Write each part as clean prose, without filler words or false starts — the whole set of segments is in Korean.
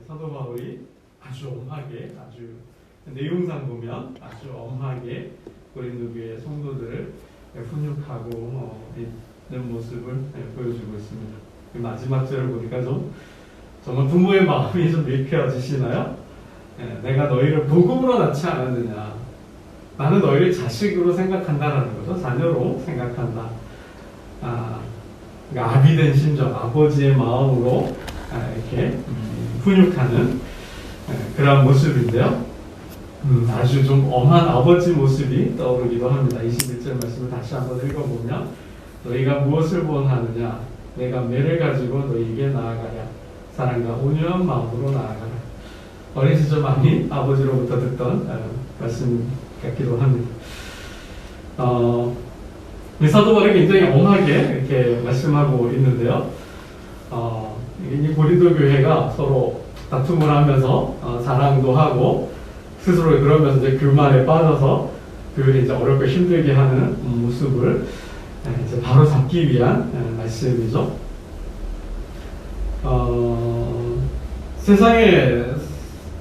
사도 바울이 아주 엄하게, 아주 내용상 보면 아주 엄하게 고린도 교회 성도들을 훈육하고 있는 모습을 보여주고 있습니다. 마지막 절을 보니까 정말 부모의 마음이 좀 밀켜지시나요? 내가 너희를 복음으로 낳지 않았느냐. 나는 너희를 자식으로 생각한다라는 거죠. 자녀로 생각한다. 그러니까 아비된 심정, 아버지의 마음으로 이렇게 훈육하는 그런 모습인데요. 아주 좀 엄한 아버지 모습이 떠오르기도 합니다. 21절 말씀을 다시 한번 읽어보면 너희가 무엇을 원하느냐 내가 매를 가지고 너희에게 나아가랴 사랑과 온유한 마음으로 나아가라. 어린 시절 많이 아버지로부터 듣던 말씀 같기도 합니다. 사도 바울이 굉장히 엄하게 이렇게 말씀하고 있는데요. 이 고린도 교회가 서로 다툼을 하면서 자랑도 하고 스스로 그러면서 이제 그 말에 빠져서 그들이 이제 어렵고 힘들게 하는 모습을 이제 바로 잡기 위한 말씀이죠. 세상에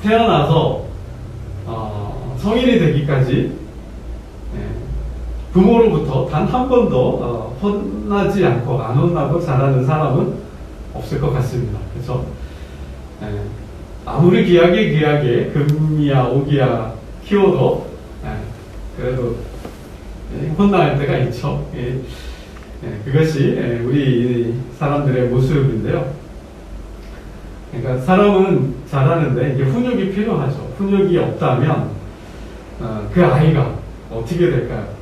태어나서 성인이 되기까지 부모로부터 단 한 번도 혼나지 않고 안 혼나고 자라는 사람은 없을 것 같습니다. 그래서 아무리 귀하게 금이야 오기야 키워도 그래도 혼날 때가 있죠. 그것이 우리 사람들의 모습인데요. 그러니까 사람은 자라는데 이게 훈육이 필요하죠. 훈육이 없다면 그 아이가 어떻게 될까요?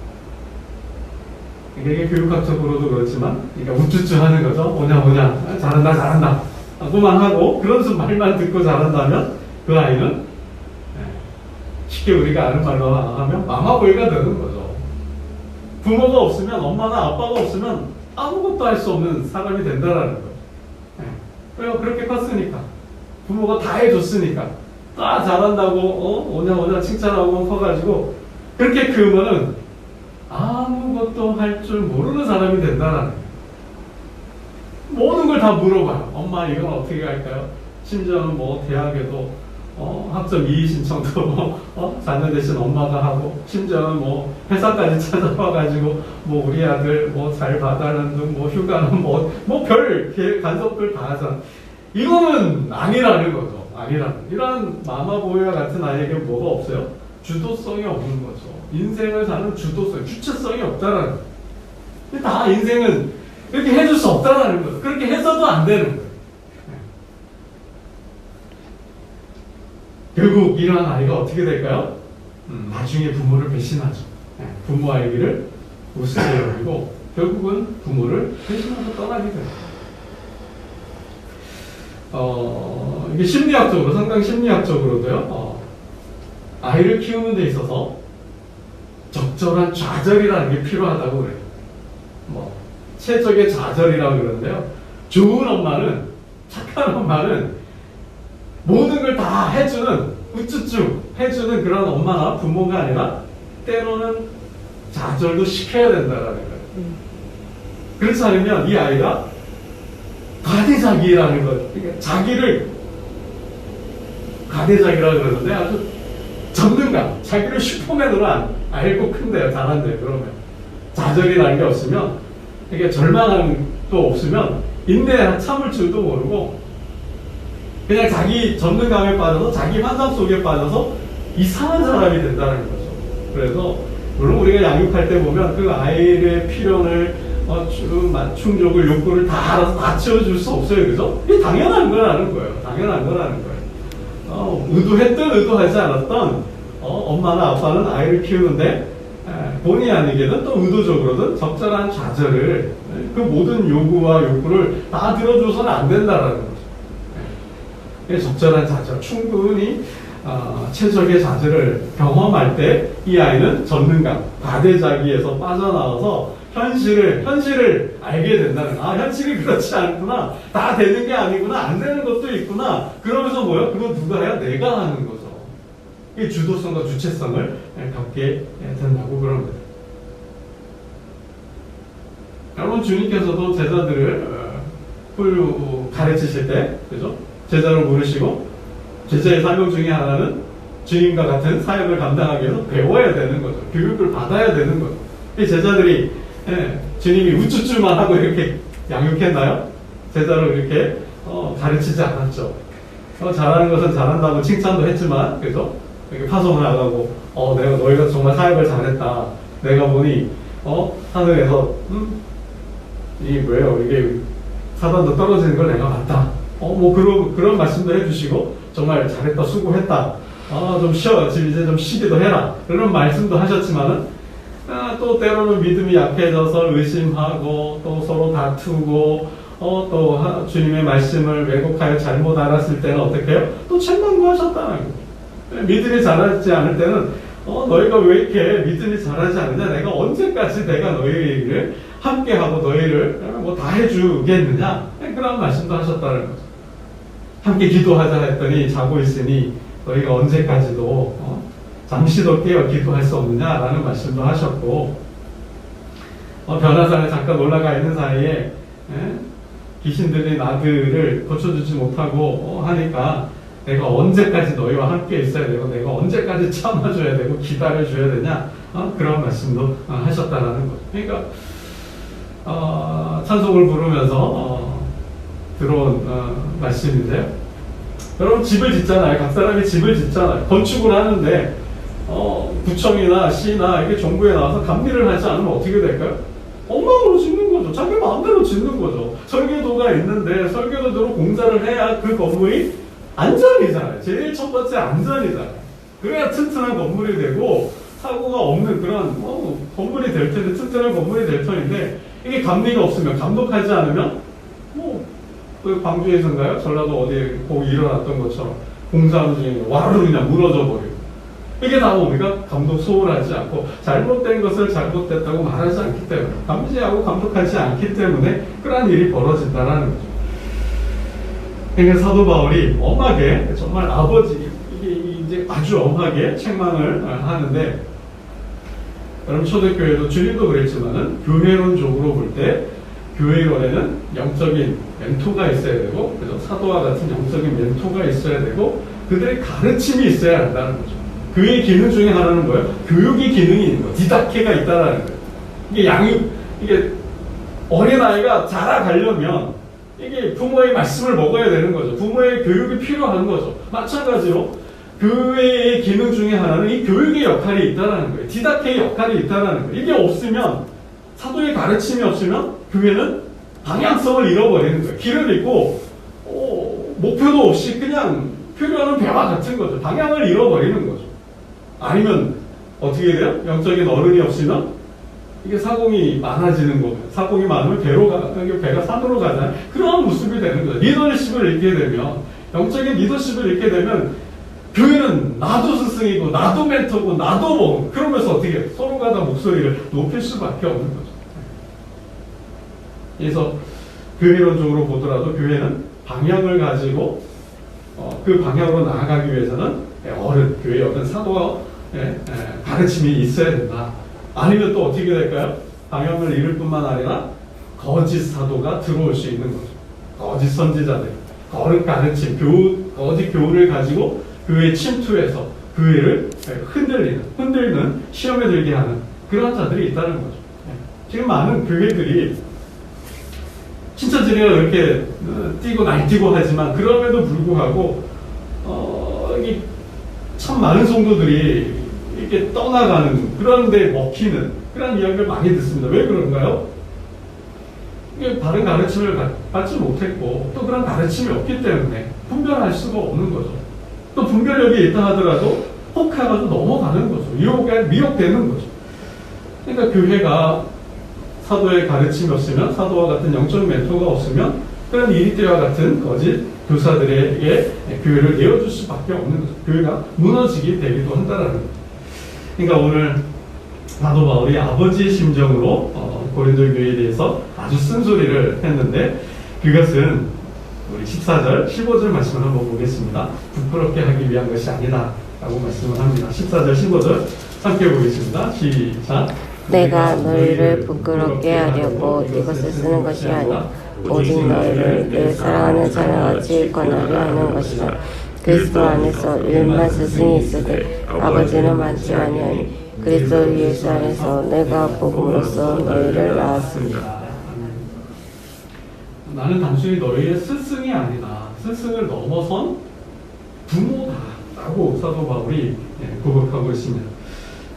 이게 교육학적으로도 그렇지만 그러니까 우쭈쭈 하는 거죠. 오냐 잘한다 하고만 하고 그런 말만 듣고 자란다면 그 아이는 쉽게 우리가 아는 말로 하면 마마보이가 되는 거죠. 부모가 없으면 엄마나 아빠가 없으면 아무것도 할 수 없는 사람이 된다라는 거죠. 왜요? 그렇게 컸으니까 부모가 다 해줬으니까 다 잘한다고 오냐 칭찬하고 커가지고 그렇게 크면은 아무것도 할 줄 모르는 사람이 된다라는 거예요. 모든 걸 다 물어봐요. 엄마 이건 어떻게 할까요? 심지어는 뭐 대학에도 학점 이의 신청도 자녀 대신 엄마가 하고 심지어는 뭐 회사까지 찾아와가지고 뭐 우리 아들 뭐 잘 봐달라는 등 뭐 휴가는 뭐 별 간섭들 다 하잖아. 이거는 아니라는 거죠. 이런 마마보이와 같은 아이에게 뭐가 없어요? 주도성이 없는 거죠. 인생을 사는 주도성, 주체성이 없다라는 거예요. 다 인생은 이렇게 해줄 수 없다라는 거예요. 그렇게 해서도 안 되는 거예요. 결국 이러한 아이가 어떻게 될까요? 나중에 부모를 배신하죠. 부모의 길을 우습게 여기고 결국은 부모를 배신하고 떠나게 됩니다. 이게 심리학적으로, 상당 심리학적으로도요, 아이를 키우는 데 있어서 적절한 좌절이라는 게 필요하다고 그래요. 최적의 좌절이라고 그러는데요. 좋은 엄마는, 착한 엄마는 모든 걸 다 해주는, 우쭈쭈 해주는 그런 엄마나 부모가 아니라 때로는 좌절도 시켜야 된다라는 거예요. 그렇지 않으면 이 아이가 가대자기라는 것, 그러니까 자기를 가대자기라고 그러는데 아주 전능감, 자기를 슈퍼맨으로 알고 큰대요, 잘한대요. 그러면 좌절이라는 게 없으면, 이게 절망도 없으면 인내 참을 줄도 모르고 그냥 자기 전능감에 빠져서 자기 환상 속에 빠져서 이상한 사람이 된다는 거죠. 그래서 물론 우리가 양육할 때 보면 그 아이의 필요를 충족을 욕구를 다 알아서 다 채워줄 수 없어요. 그죠? 이게 당연한 거라는 거예요. 의도했든 의도하지 않았던 엄마나 아빠는 아이를 키우는데 본의 아니게는 또 의도적으로든 적절한 좌절을 그 모든 요구와 욕구를 다 들어줘서는 안 된다라는 거죠. 적절한 좌절, 충분히 최적의 좌절을 경험할 때 이 아이는 전능감, 가대자기에서 빠져나와서 현실을 알게 된다는 거. 현실이 그렇지 않구나. 다 되는 게 아니구나. 안 되는 것도 있구나. 그러면서 뭐요? 그건 누가 해야? 내가 하는 거죠. 이 주도성과 주체성을 갖게 된다고 그런 거죠. 여러분, 주님께서도 제자들을 가르치실 때, 그죠? 제자로 부르시고 제자의 사명 중에 하나는 주님과 같은 사역을 감당하기 위해서 배워야 되는 거죠. 교육을 받아야 되는 거죠. 이 제자들이 주님이 우쭈쭈만 하고 이렇게 양육했나요? 제자로 이렇게 가르치지 않았죠. 잘하는 것은 잘한다고 칭찬도 했지만, 그죠? 이렇게 파송을 나가고, 내가 너희가 정말 사역을 잘했다. 내가 보니, 하늘에서, 이게 뭐예요? 이게 사단도 떨어지는 걸 내가 봤다. 뭐 그런 말씀도 해주시고, 정말 잘했다, 수고했다. 좀 쉬어. 지금 이제 좀 쉬기도 해라. 그런 말씀도 하셨지만은, 또 때로는 믿음이 약해져서 의심하고, 또 서로 다투고, 또 주님의 말씀을 왜곡하여 잘못 알았을 때는 어떻게 해요? 또 책망도 하셨다는 거예요. 믿음이 자라지 않을 때는 너희가 왜 이렇게 믿음이 자라지 않느냐? 내가 언제까지 내가 너희를 함께하고 너희를 뭐 다 해주겠느냐? 그런 말씀도 하셨다는 거죠. 함께 기도하자 했더니 자고 있으니 너희가 언제까지도 잠시도 깨어 기도할 수 없느냐라는 말씀도 하셨고, 변화산에 잠깐 올라가 있는 사이에 귀신들이 나들을 고쳐주지 못하고 하니까 내가 언제까지 너희와 함께 있어야 되고 내가 언제까지 참아줘야 되고 기다려줘야 되냐, 그런 말씀도 하셨다라는 거죠. 그러니까 찬송을 부르면서 들어온 말씀인데요. 여러분, 집을 짓잖아요. 각 사람이 집을 짓잖아요. 건축을 하는데 구청이나 시나 이게 정부에 나와서 감리를 하지 않으면 어떻게 될까요? 엉망으로 짓는 거죠. 자기 마음대로 짓는 거죠. 설계도가 있는데 설계도대로 공사를 해야 그 건물이 안전이잖아요. 제일 첫 번째 안전이잖아요. 그래야 튼튼한 건물이 되고 사고가 없는 그런 건물이 될 텐데, 튼튼한 건물이 될 터인데, 이게 감리가 없으면, 감독하지 않으면 그 광주에서인가요? 전라도 어디에 거기 일어났던 것처럼 공사하는 중에 와르르 그냥 무너져 버리고, 이게 다 뭡니까? 감독 소홀하지 않고 잘못된 것을 잘못됐다고 말하지 않기 때문에, 감지하고 감독하지 않기 때문에 그러한 일이 벌어진다는 거죠. 그러니까 사도 바울이 엄하게, 정말 아버지, 이게 이제 아주 엄하게 책망을 하는데, 여러분 초대교회도 주님도 그랬지만은 교회론적으로 볼 때 교회론에는 영적인 멘토가 있어야 되고, 그래서 사도와 같은 영적인 멘토가 있어야 되고, 그들의 가르침이 있어야 한다는 거죠. 교회의 기능 중에 하나는 뭐예요? 교육의 기능이 있는 거예요. 디다케가 있다라는 거예요. 이게 어린아이가 자라가려면 이게 부모의 말씀을 먹어야 되는 거죠. 부모의 교육이 필요한 거죠. 마찬가지로 교회의 기능 중에 하나는 이 교육의 역할이 있다라는 거예요. 디다케의 역할이 있다라는 거예요. 이게 없으면, 사도의 가르침이 없으면 교회는 방향성을 잃어버리는 거예요. 길을 잃고 목표도 없이 그냥 표류하는 배와 같은 거죠. 방향을 잃어버리는 거죠. 아니면 어떻게 돼요? 영적인 어른이 없으면 이게 사공이 많아지는 거예요. 사공이 많으면 배가 산으로 가잖아요. 그런 모습이 되는 거죠. 리더십을 잃게 되면, 영적인 리더십을 잃게 되면 교회는 나도 스승이고 나도 멘토고 나도 뭐, 그러면서 어떻게 해요? 서로가 다 목소리를 높일 수밖에 없는 거죠. 그래서 교회론적으로 보더라도 교회는 방향을 가지고 그 방향으로 나아가기 위해서는 교회의 어떤 사도와 가르침이 있어야 된다. 아니면 또 어떻게 될까요? 방향을 잃을 뿐만 아니라 거짓 사도가 들어올 수 있는 거죠. 거짓 선지자들, 거짓 가르침, 거짓 교훈을 가지고 교회에 침투해서 교회를 흔들는, 시험에 들게 하는 그런 자들이 있다는 거죠. 지금 많은 교회들이 신천지가 이렇게 뛰고 날뛰고 하지만, 그럼에도 불구하고 이게 참 많은 성도들이 이렇게 떠나가는, 그런데 먹히는 그런 이야기를 많이 듣습니다. 왜 그런가요? 이게 바른 가르침을 받지 못했고, 또 그런 가르침이 없기 때문에 분별할 수가 없는 거죠. 또 분별력이 있다 하더라도 혹해가지고 넘어가는 거죠. 미혹되는 거죠. 그러니까 교회가 사도의 가르침이 없으면, 사도와 같은 영적 멘토가 없으면 그런 이리떼와 같은 거짓 교사들에게 교회를 내어줄 수밖에 없는 거죠. 교회가 무너지게 되기도 한다라는 거죠. 그러니까 오늘 사도 바울이 아버지의 심정으로 고린도 교회에 대해서 아주 쓴소리를 했는데, 그것은 우리 14절, 15절 말씀을 한번 보겠습니다. 부끄럽게 하기 위한 것이 아니다 라고 말씀을 합니다. 14절, 15절 함께 보겠습니다. 시작. 내가 너희를 부끄럽게 하려고 이것을 쓰는 것이 아니라 오직 너희를 내 사랑하는 자녀같이 권하려 하는 것이다. 그리스도 안에서 일만 스승이 있으되 아버지는 많지 아니하니 그리스도 예수 안에서 내가 복음으로써 너희를 낳았습니다. 나는 단순히 너희의 스승이 아니다. 스승을 넘어선 부모다라고 사도 바울이 고백하고 있습니다.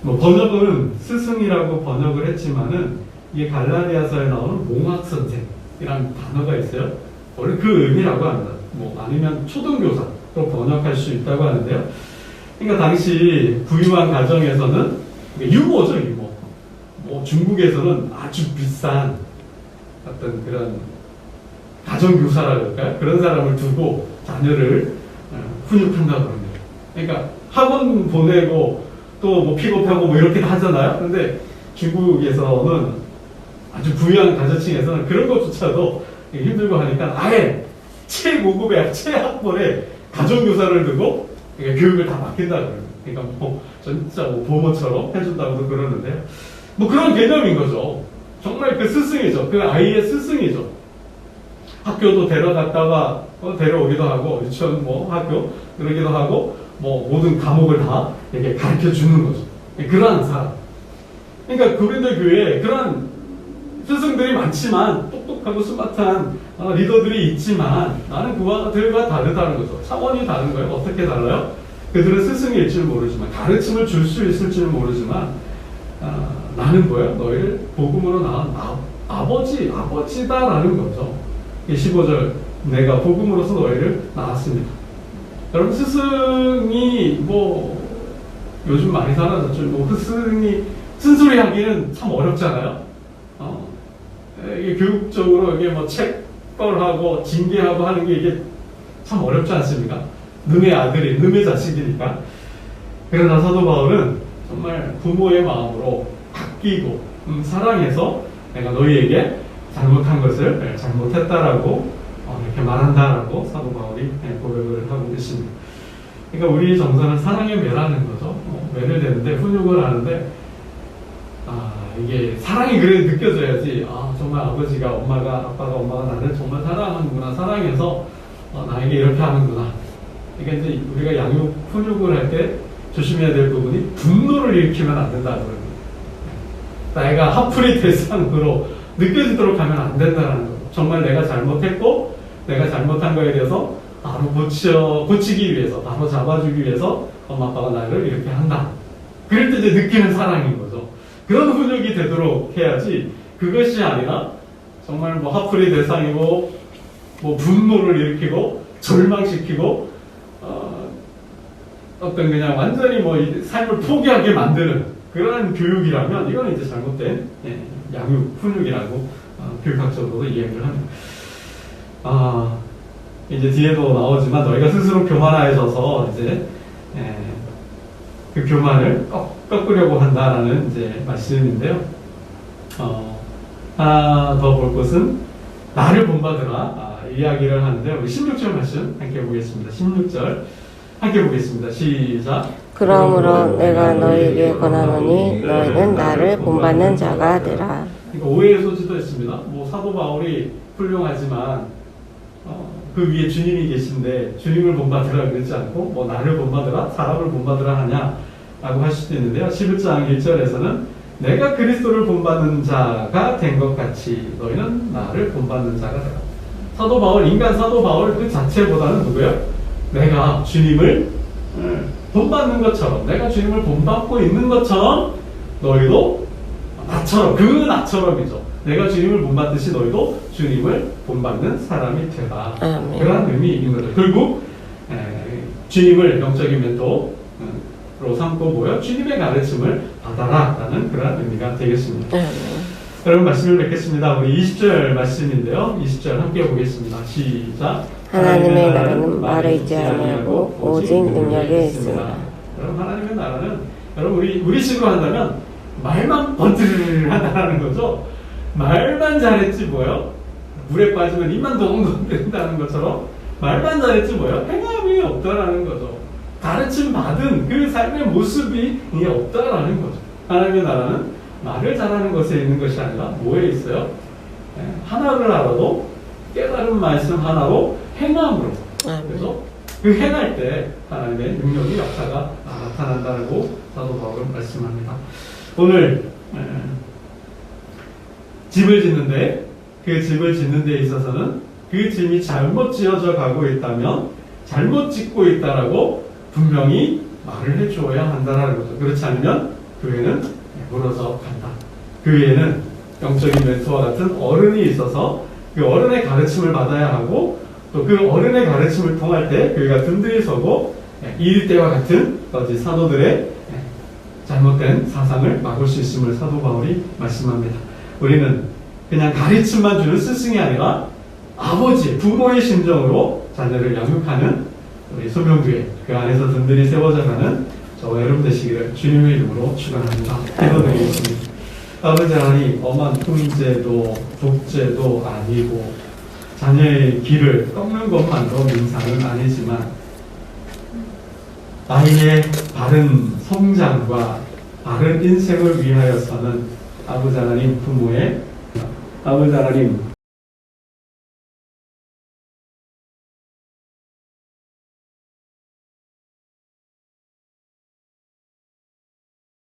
뭐 번역은 스승이라고 번역을 했지만은 이게 갈라디아서에 나오는 몽학선생이라는 단어가 있어요. 원래 그 의미라고 합니다. 뭐 아니면 초등교사로 번역할 수 있다고 하는데요. 그러니까 당시 부유한 가정에서는 유모죠, 유모. 뭐 중국에서는 아주 비싼 어떤 그런 가정교사라고 할까요? 그런 사람을 두고 자녀를 훈육한다고 합니다. 그러니까 학원 보내고 또 뭐 픽업하고 뭐 이렇게 하잖아요. 근데 중국에서는 아주 부유한 가정층에서는 그런 것조차도 힘들고 하니까 아예 최고급의 최학벌의 가정교사를 두고 교육을 다 맡긴다고 그래요. 그러니까 뭐 진짜 뭐 보모처럼 해준다고도 그러는데요. 뭐 그런 개념인 거죠. 정말 그 스승이죠. 그 아이의 스승이죠. 학교도 데려갔다가 데려오기도 하고 유치원 뭐 학교 그러기도 하고 뭐 모든 과목을 다 이렇게 가르쳐 주는 거죠. 그러한 사람. 그러니까 고린도 교회에 그런 스승들이 많지만 똑똑하고 스마트한 리더들이 있지만 나는 그들과 다르다는 거죠. 차원이 다른 거예요. 어떻게 달라요? 그들은 스승일 줄 모르지만 가르침을 줄 수 있을 줄 모르지만 나는 뭐예요? 너희를 복음으로 낳은 아버지다라는 거죠. 15절 내가 복음으로서 너희를 낳았습니다. 여러분 스승이 뭐 요즘 많이 사라졌죠. 뭐 스승이 쓴소리 하기는 참 어렵잖아요. 이게 교육적으로 이게 뭐 책벌하고 징계하고 하는 게 이게 참 어렵지 않습니까? 놈의 아들이 놈의 자식이니까. 그러나 사도 바울은 정말 부모의 마음으로 아끼고 사랑해서 내가 너희에게 잘못한 것을 잘못했다라고 이렇게 말한다라고 사도 바울이 고백을 하고 있습니다. 그러니까 우리 정서는 사랑의 매라는 거죠. 매를 대는데 훈육을 하는데 이게 사랑이 그래 느껴져야지. 정말 아빠가 엄마가 나를 정말 사랑하는구나. 사랑해서 나에게 이렇게 하는구나. 그러니까 이제 우리가 양육 훈육을 할 때 조심해야 될 부분이 분노를 일으키면 안 된다는 거예요. 내가 화풀이 대상으로 느껴지도록 하면 안 된다는 거예요. 정말 내가 잘못했고 내가 잘못한 거에 대해서 바로 고치기 위해서 바로 잡아주기 위해서 엄마 아빠가 나를 이렇게 한다. 그럴 때 이제 느끼는 사랑인 거죠. 그런 훈육이 되도록 해야지 그것이 아니라 정말 뭐 화풀이 대상이고 뭐 분노를 일으키고 절망시키고 어떤 그냥 완전히 뭐 삶을 포기하게 만드는 그런 교육이라면 이건 이제 잘못된 양육 훈육이라고 교육학적으로도 이해를 합니다. 이제 뒤에도 나오지만 너희가 스스로 교만하여져서 이제 그 교만을 꺾으려고 한다라는 이제 말씀인데요. 하나 더 볼 것은 나를 본받으라 이야기를 하는데 우리 16절 말씀 함께 보겠습니다. 16절 함께 보겠습니다. 시작. 그러므로 내가 너희에게 권하노니 너희는 나를 본받는 자가 되라. 그러니까 오해의 소지도 있습니다. 뭐 사도 바울이 훌륭하지만 그 위에 주님이 계신데 주님을 본받으라 그러지 않고 뭐 나를 본받으라 사람을 본받으라 하냐라고 할 수도 있는데요. 11장 1절에서는 내가 그리스도를 본받는 자가 된 것 같이 너희는 나를 본받는 자가 되라. 사도 바울, 인간 사도 바울 그 자체보다는 누구예요? 내가 주님을 본받는 것처럼 내가 주님을 본받고 있는 것처럼 너희도 나처럼이죠. 내가 주님을 본받듯이 너희도 주님을 본받는 사람이 되라. 그런 의미인 거죠. 결국 주님을 영적인 멘토로 삼고 뭐요? 주님의 가르침을 받아라라는 그런 의미가 되겠습니다. 여러분 말씀을 뵙겠습니다. 우리 20절 말씀인데요. 20절 함께 보겠습니다. 시작. 하나님의 나라는 말에 있지 아니하고 오직 능력에 있으나. 여러분 하나님의 나라는 여러분 우리식으로 한다면 말만 번들 한다는 거죠. 말만 잘했지 뭐요? 물에 빠지면 입만 동동 된다는 것처럼 말만 잘했지 뭐요? 행함이 없다라는 거죠. 가르침 받은 그 삶의 모습이 없다라는 거죠. 하나님의 나라는 말을 잘하는 것에 있는 것이 아니라 뭐에 있어요? 하나를 알아도 깨달은 말씀 하나로 행함으로. 아멘. 그래서 그 행할 때 하나님의 능력이 역사가 나타난다고 사도 바울은 말씀합니다. 오늘 집을 짓는데 그 집을 짓는 데 있어서는 그 집이 잘못 지어져 가고 있다면 잘못 짓고 있다라고 분명히 말을 해주어야 한다라는 거죠. 그렇지 않으면 교회는 무너져 간다. 교회에는 영적인 멘토와 같은 어른이 있어서 그 어른의 가르침을 받아야 하고 또 그 어른의 가르침을 통할 때 교회가 든든히 서고 이 때와 같은 거짓 사도들의 잘못된 사상을 막을 수 있음을 사도 바울이 말씀합니다. 우리는 그냥 가르침만 주는 스승이 아니라 아버지, 부모의 심정으로 자녀를 양육하는 우리 소명교회, 그 안에서 든든히 세워져가는 저와 여러분 되시기를 주님의 이름으로 축원합니다. 기도드리겠습니다. 아버지 하나님, 엄한 통제도 독재도 아니고 자녀의 길을 꺾는 것만으로 민상은 아니지만 아이의 바른 성장과 바른 인생을 위하여서는 아버지 하나님 부모의 아버지 하나님